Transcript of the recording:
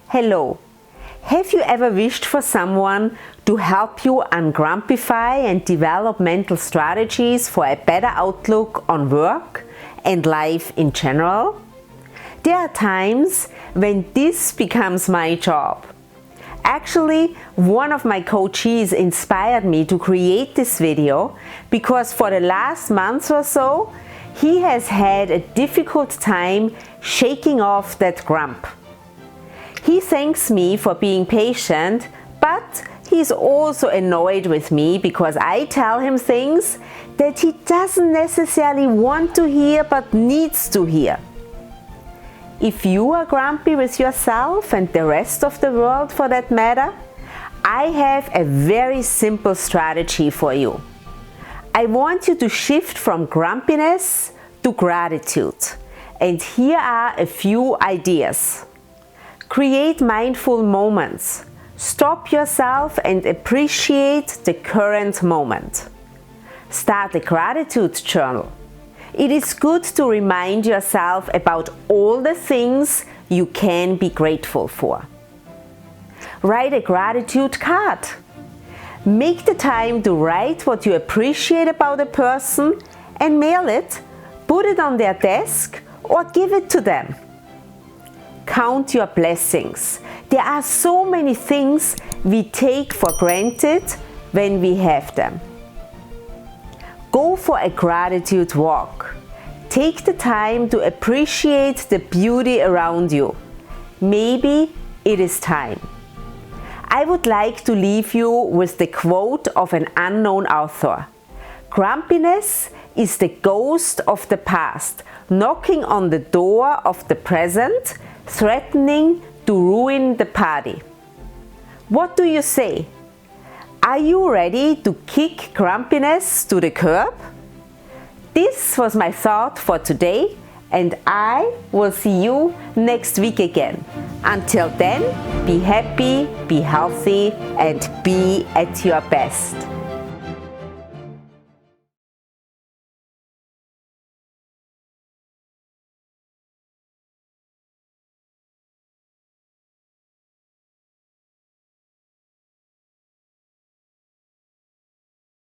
Hello. Have you ever wished for someone to help you ungrumpify and develop mental strategies for a better outlook on work and life in general? There are times when this becomes my job. Actually, one of my coachees inspired me to create this video because for the last month or so, he has had a difficult time shaking off that grump. He thanks me for being patient, but he's also annoyed with me because I tell him things that he doesn't necessarily want to hear but needs to hear. If you are grumpy with yourself and the rest of the world for that matter, I have a very simple strategy for you. I want you to shift from grumpiness to gratitude. And here are a few ideas. Create mindful moments. Stop yourself and appreciate the current moment. Start a gratitude journal. It is good to remind yourself about all the things you can be grateful for. Write a gratitude card. Make the time to write what you appreciate about a person and mail it, put it on their desk or give it to them. Count your blessings. There are so many things we take for granted when we have them. Go for a gratitude walk. Take the time to appreciate the beauty around you. Maybe it is time. I would like to leave you with the quote of an unknown author. Grumpiness is the ghost of the past, knocking on the door of the present, threatening to ruin the party. What do you say? Are you ready to kick grumpiness to the curb? This was my thought for today, and I will see you next week again. Until then, be happy, be healthy, and be at your best.